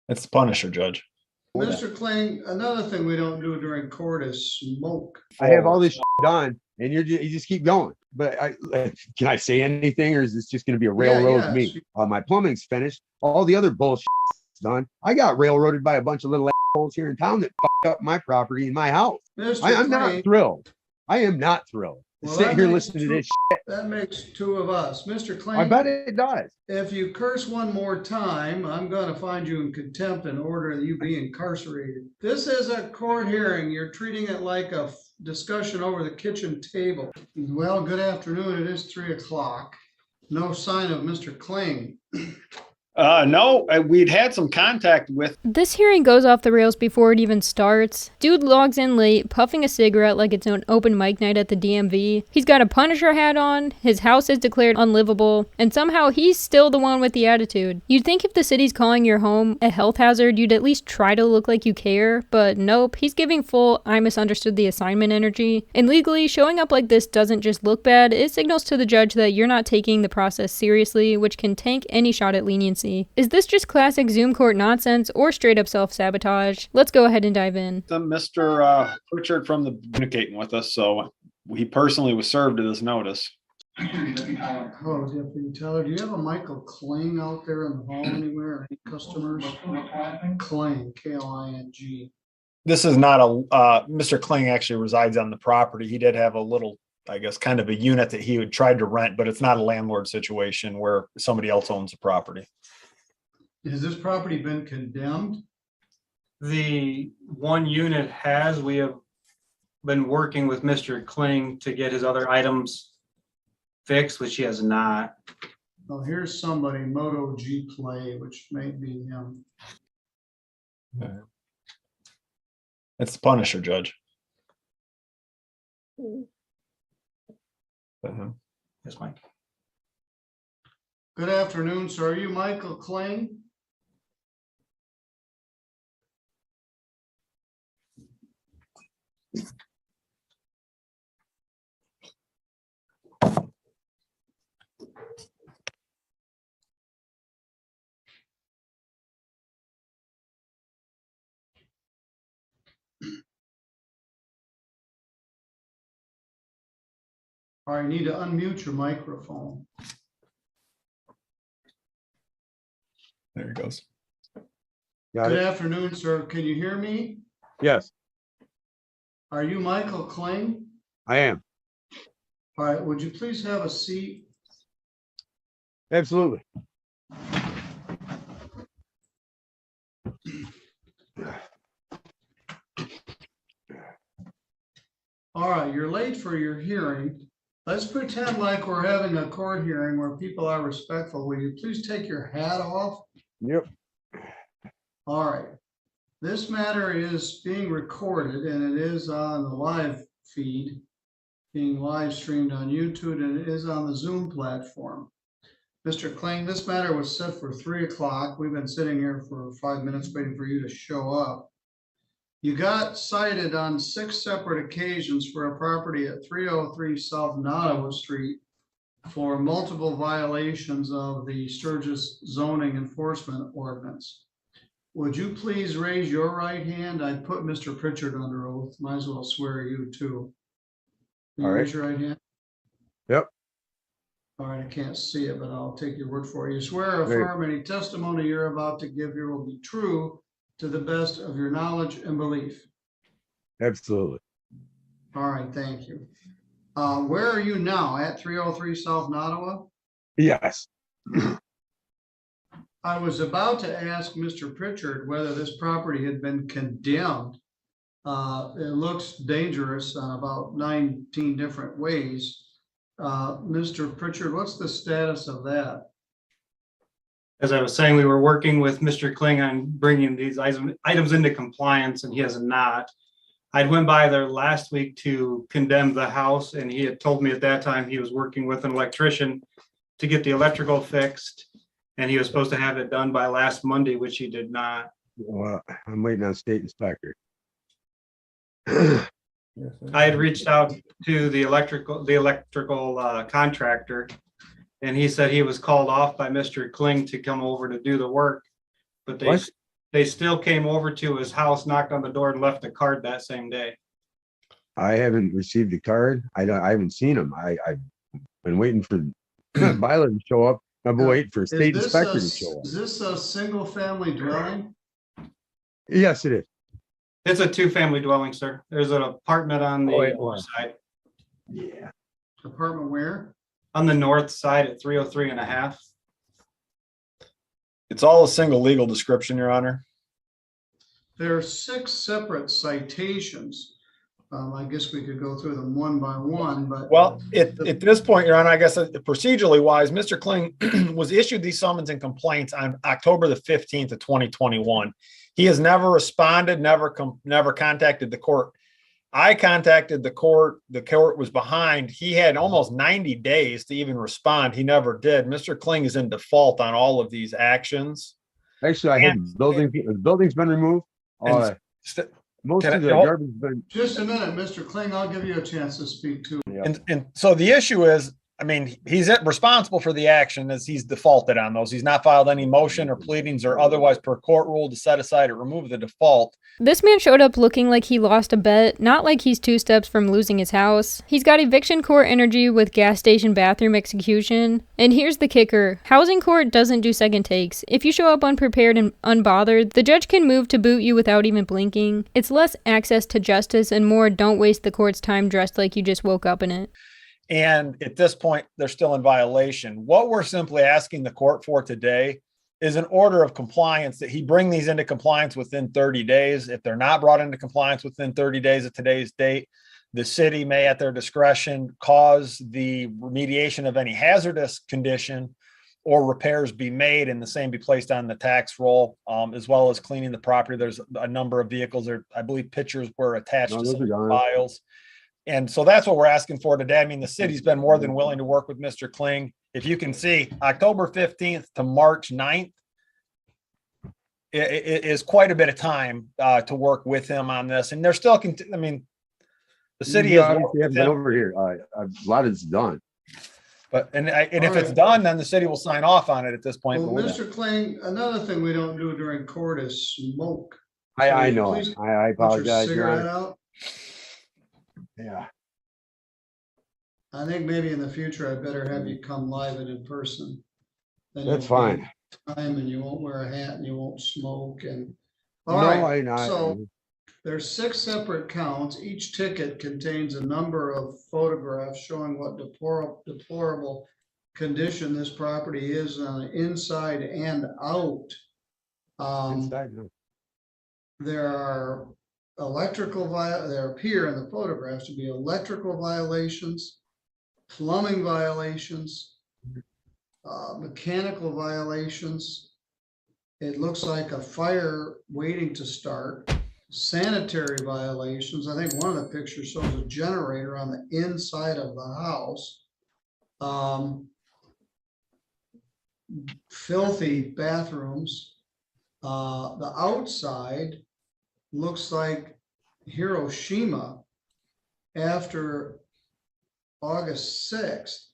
It's the Punisher, Judge. Mr. Kling, another thing we don't do during court is smoke. I have all this done, and you just keep going. But can I say anything, or is this just going to be a railroad yes. me? My plumbing's finished. All the other bullshit's done. I got railroaded by a bunch of little assholes here in town that fucked up my property and my house. I'm not thrilled. I am not thrilled. Well, Sit here listening to this shit. That makes two of us. Mr. Kling, I bet it does. if you curse one more time, I'm going to find you in contempt and order that you be incarcerated. This is a court hearing. You're treating it like a discussion over the kitchen table. Well, good afternoon. It is 3 o'clock. No sign of Mr. Kling. No, we'd had some contact with. This hearing goes off the rails before it even starts. Dude logs in late, puffing a cigarette like it's an open mic night at the DMV. He's got a Punisher hat on, his house is declared unlivable, and somehow he's still the one with the attitude. You'd think if the city's calling your home a health hazard, you'd at least try to look like you care, but nope, he's giving full I misunderstood the assignment energy. And legally, showing up like this doesn't just look bad, it signals to the judge that you're not taking the process seriously, which can tank any shot at leniency. Is this just classic Zoom court nonsense or straight up self-sabotage? Let's go ahead and dive in. Mr. Pritchard from the communicating with us, so he personally was served to this notice. Oh, Deputy Teller, do you have a Michael Kling out there in the hall anywhere? Any customers? Kling, K-L-I-N-G. This is not Mr. Kling actually resides on the property. He did have a little, I guess, kind of a unit that he would try to rent, but it's not a landlord situation where somebody else owns the property. Has this property been condemned? The one unit has. We have been working with Mr. Kling to get his other items fixed, which he has not. Well, here's somebody, Moto G Play, which may be him. It's the Punisher, Judge. Yes, Mike. Good afternoon, sir. Are you Michael Kling? All right, you need to unmute your microphone. There he goes. Got Good it? afternoon, sir. Can you hear me? Yes, Are you Michael Kling? I am. All right, would you please have a seat? Absolutely. All right, you're late for your hearing. Let's pretend like we're having a court hearing where people are respectful. Will you please take your hat off? Yep. All right. This matter is being recorded and it is on the live feed, being live streamed on YouTube, and it is on the Zoom platform. Mr. Kling, this matter was set for 3 o'clock. We've been sitting here for 5 minutes waiting for you to show up. You got cited on 6 separate occasions for a property at 303 South Nottawa Street for multiple violations of the Sturgis zoning enforcement ordinance. Would you please raise your right hand? I put Mr. Pritchard under oath. Might as well swear you too. Can you All right. raise your right hand? Yep. All right, I can't see it, but I'll take your word for it. You swear or Great. affirm any testimony you're about to give here will be true to the best of your knowledge and belief. Absolutely. All right, thank you. Where are you now? At 303 South Nottawa? Yes. I was about to ask Mr. Pritchard whether this property had been condemned. It looks dangerous on about 19 different ways. Mr. Pritchard, what's the status of that? As I was saying, we were working with Mr. Kling on bringing these items into compliance, and he has not. I went by there last week to condemn the house, and he had told me at that time he was working with an electrician to get the electrical fixed, and he was supposed to have it done by last Monday, which he did not. Well, I'm waiting on state inspector. I had reached out to the electrical contractor, and he said he was called off by Mr. Kling to come over to do the work, but they They still came over to his house, knocked on the door and left a card that same day. I haven't received a card. I haven't seen them. I've been waiting for Byler to show up. I've been waiting for a state inspector to show up. Is this a single family dwelling? Yes, it is. It's a 2-family dwelling, sir. There's an apartment on the Oh, north side. Yeah. Apartment where? On the north side at 303 and a half. It's all a single legal description, Your Honor. There are 6 separate citations. I guess we could go through them one by one, but. Well, at this point, Your Honor, I guess procedurally wise, Mr. Kling was issued these summons and complaints on October the 15th of 2021. He has never responded, never contacted the court. I contacted the court was behind. He had almost 90 days to even respond. He never did. Mr. Kling is in default on all of these actions. Actually, I had the building's been removed. Most of the garbage has been. Just a minute, Mr. Kling, I'll give you a chance to speak too. And so the issue is, I mean, he's responsible for the action as he's defaulted on those. He's not filed any motion or pleadings or otherwise per court rule to set aside or remove the default. This man showed up looking like he lost a bet, not like he's 2 steps from losing his house. He's got eviction court energy with gas station bathroom execution. And here's the kicker. Housing court doesn't do second takes. If you show up unprepared and unbothered, the judge can move to boot you without even blinking. It's less access to justice and more don't waste the court's time dressed like you just woke up in it. And at this point, they're still in violation. What we're simply asking the court for today is an order of compliance that he bring these into compliance within 30 days. If they're not brought into compliance within 30 days of today's date, the city may at their discretion cause the remediation of any hazardous condition or repairs be made and the same be placed on the tax roll, as well as cleaning the property. There's a number of vehicles there. I believe pictures were attached to some files. And so that's what we're asking for today. I mean, the city's been more than willing to work with Mr. Kling. If you can see, October 15th to March 9th it is quite a bit of time to work with him on this. And they're still, I mean, the city has been over here. A lot is done. But and if it's done, then the city will sign off on it at this point. Well, Mr. Kling, another thing we don't do during court is smoke. I know. I apologize. Cigarette out. Yeah. I think maybe in the future, I better have you come live and in person. That's fine. Time and you won't wear a hat and you won't smoke and. All right. So there's 6 separate counts. Each ticket contains a number of photographs showing what deplorable condition this property is on the inside and out. There are there appear in the photographs to be electrical violations, plumbing violations, mechanical violations. It looks like a fire waiting to start, sanitary violations. I think one of the pictures shows a generator on the inside of the house. Filthy bathrooms. The outside looks like Hiroshima after August 6th.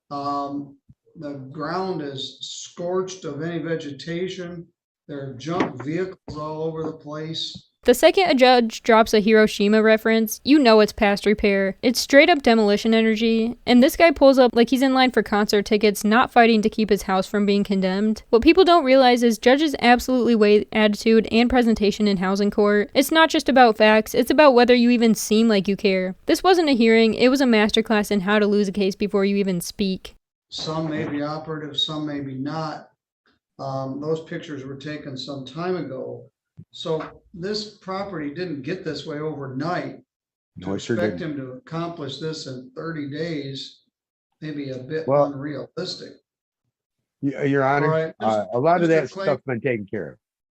The ground is scorched of any vegetation. There are junk vehicles all over the place. The second a judge drops a Hiroshima reference, you know it's past repair. It's straight up demolition energy, and this guy pulls up like he's in line for concert tickets, not fighting to keep his house from being condemned. What people don't realize is judges absolutely weigh attitude and presentation in housing court. It's not just about facts, it's about whether you even seem like you care. This wasn't a hearing, it was a masterclass in how to lose a case before you even speak. Some may be operative, some may be not. Those pictures were taken some time ago. So this property didn't get this way overnight. No, expect him to accomplish this in 30 days, maybe a bit unrealistic. Your Honor, right. A lot of that stuff's been taken care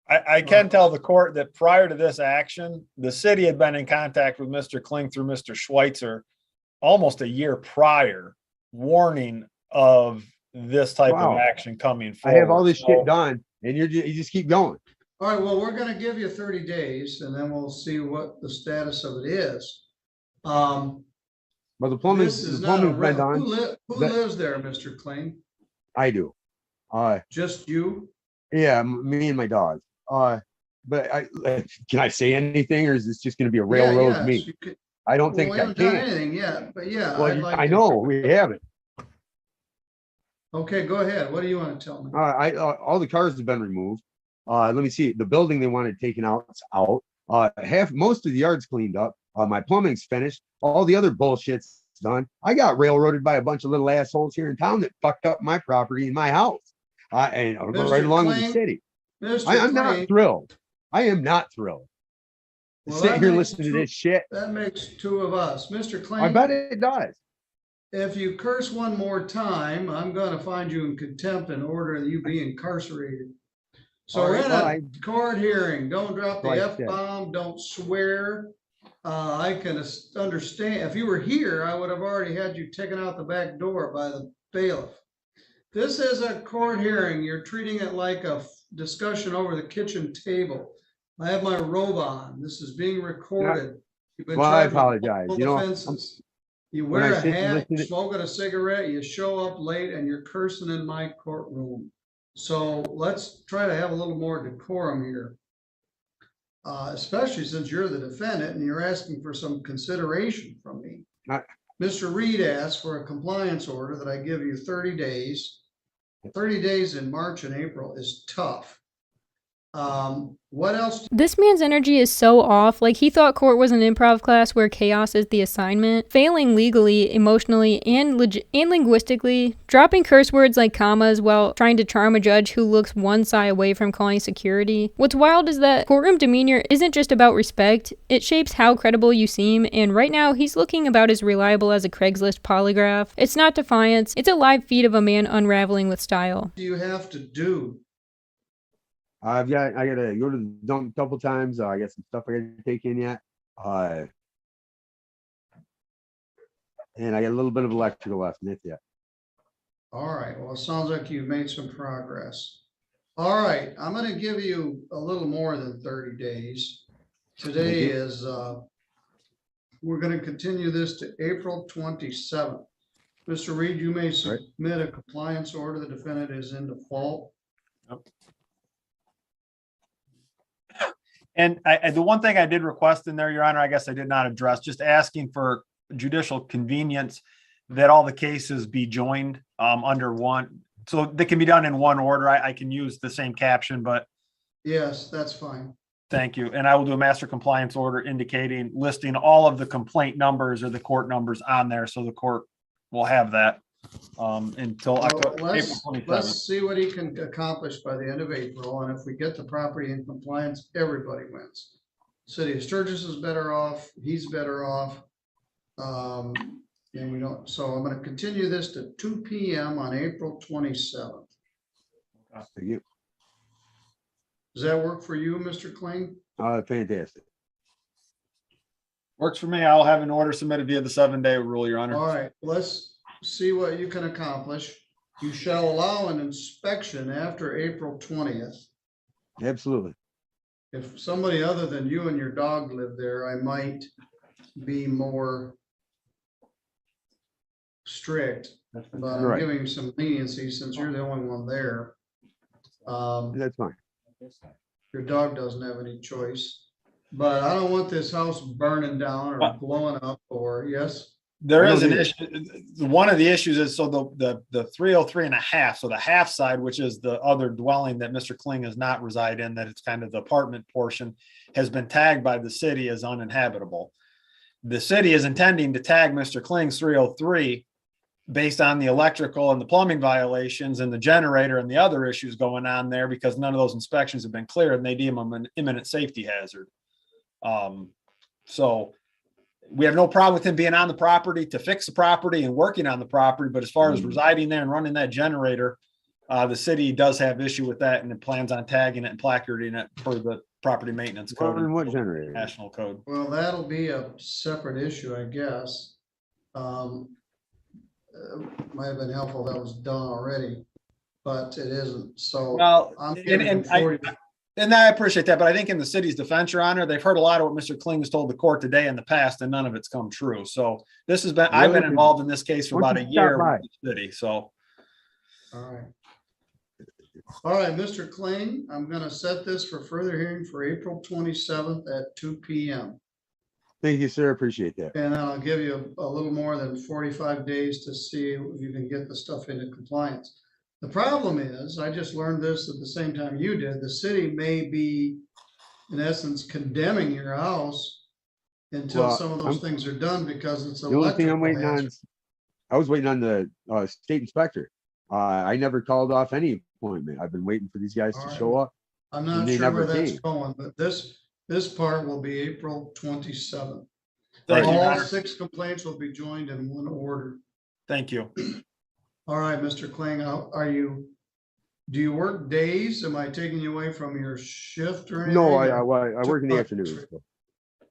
of. I can tell the court that prior to this action, the city had been in contact with Mr. Kling through Mr. Schweitzer almost a year prior, warning of this type of action coming forward. I have all this shit done, and you just keep going. All right, well, we're going to give you 30 days, and then we'll see what the status of it is. Well, the plumbing's been done. Who lives there, Mr. Kling? I do. Just you? Yeah, me and my dog. but can I say anything, or is this just going to be a railroad yes, me? you could- I don't Well, think we I haven't done can. anything yet, but yeah, Well, I'd like I to. know we haven't. Okay, go ahead. What do you want to tell me? All the cars have been removed. Let me see. The building they wanted taken out is out. Most of the yard's cleaned up. My plumbing's finished. All the other bullshit's done. I got railroaded by a bunch of little assholes here in town that fucked up my property and my house. And right along with the Kling, city. Mr. I'm not Kling, thrilled. I am not thrilled. well, Sitting here makes listening to two- this shit. That makes two of us. Mr. I bet Kling, it does. if you curse one more time, I'm gonna find you in contempt and order you be incarcerated. So All we're right, in well, a court hearing. Don't drop the Like I said. F-bomb, don't swear. I can understand, if you were here, I would have already had you taken out the back door by the bailiff. This is a court hearing. You're treating it like a discussion over the kitchen table. I have my robe on. This is being recorded. You've been Well, I charged with apologize. multiple You know, offenses. You when wear I a sit and hat, listen to- smoking a cigarette, you show up late and you're cursing in my courtroom. So let's try to have a little more decorum here. Especially since you're the defendant and you're asking for some consideration from me. Mr. Reed asked for a compliance order that I give you 30 days. 30 days in March and April is tough. What else? This man's energy is so off. Like, he thought court was an improv class where chaos is the assignment. Failing legally, emotionally, and linguistically. Dropping curse words like commas while trying to charm a judge who looks one sigh away from calling security. What's wild is that courtroom demeanor isn't just about respect. It shapes how credible you seem, and right now he's looking about as reliable as a Craigslist polygraph. It's not defiance. It's a live feed of a man unraveling with style. What do you have to do? I gotta go to the dump a couple times. I got some stuff I gotta take in yet. And I got a little bit of electrical left in it yet. All right, well, it sounds like you've made some progress. All right, I'm gonna give you a little more than 30 days. Today is, we're gonna continue this to April 27th. Mr. Reed, you may submit a compliance order. The defendant is in default. Yep. And the one thing I did request in there, Your Honor, I guess I did not address, just asking for judicial convenience that all the cases be joined under one. So they can be done in one order. I can use the same caption, but. Yes, that's fine. Thank you. And I will do a master compliance order indicating, listing all of the complaint numbers or the court numbers on there. So the court will have that until April 27th. Let's see what he can accomplish by the end of April, and if we get the property in compliance, everybody wins. City of Sturgis is better off, he's better off. And we don't, so I'm gonna continue this to 2 p.m. on April 27th. Thank you. Does that work for you, Mr. Kling? Fantastic. Works for me. I'll have an order submitted via the 7-day rule, Your Honor. All right, let's see what you can accomplish. You shall allow an inspection after April 20th. Absolutely. If somebody other than you and your dog live there, I might be more strict, but I'm Right. giving you some leniency since you're the only one there. That's fine. Your dog doesn't have any choice, but I don't want this house burning down or blowing up or yes. There is an issue. One of the issues is, so the 303.5, so the half side, which is the other dwelling that Mr. Kling does not reside in, that it's kind of the apartment portion, has been tagged by the city as uninhabitable. The city is intending to tag Mr. Kling's 303 based on the electrical and the plumbing violations and the generator and the other issues going on there, because none of those inspections have been cleared and they deem them an imminent safety hazard. So we have no problem with him being on the property to fix the property and working on the property. But as far as residing there and running that generator, the city does have issue with that, and it plans on tagging it and placarding it for the property maintenance code. And what generator? National code. Well, that'll be a separate issue, I guess. Might have been helpful if that was done already, but it isn't. So Well, I'm giving and I appreciate that, but I think in the city's defense, Your Honor, they've heard a lot of what Mr. Kling has told the court today in the past, and none of it's come true. So this has been, I've been involved in this case for about a year with the city. So. All right. All right, Mr. Kling, I'm gonna set this for further hearing for April 27th at 2 p.m. Thank you, sir. Appreciate that. And I'll give you a little more than 45 days to see if you can get the stuff into compliance. The problem is, I just learned this at the same time you did, the city may be, in essence, condemning your house until Well, some of those things are done because it's The only thing I'm electrical waiting on, hazard. I was waiting on the state inspector. I never called off any appointment. I've been waiting for these guys All to right. show up. I'm and not they sure where never that's came. going, but this part will be April 27th. Thank you, Your All Honor. 6 complaints will be joined in one order. Thank you. All right, Mr. Kling, do you work days? Am I taking you away from your shift or anything? No, or- I work in the All afternoons.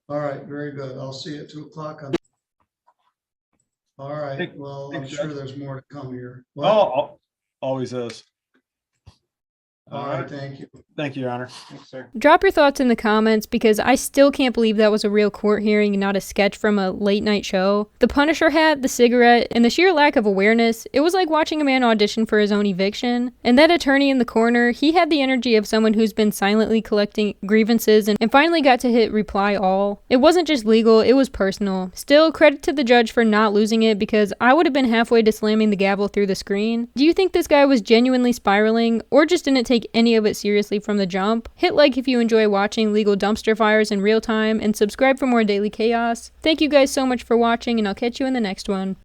right, very good. I'll see you at 2 o'clock on. All right, Thank- well, I'm thanks, sure Judge. there's more to come here. What? Oh, always is. All right, thank you. Thank you, Your Honor. Thanks, sir. Drop your thoughts in the comments because I still can't believe that was a real court hearing and not a sketch from a late night show. The Punisher hat, the cigarette, and the sheer lack of awareness, it was like watching a man audition for his own eviction. And that attorney in the corner, he had the energy of someone who's been silently collecting grievances and finally got to hit reply all. It wasn't just legal, it was personal. Still, credit to the judge for not losing it because I would have been halfway to slamming the gavel through the screen. Do you think this guy was genuinely spiraling or just didn't take any of it seriously from the jump? Hit like if you enjoy watching legal dumpster fires in real time and subscribe for more daily chaos. Thank you guys so much for watching and I'll catch you in the next one.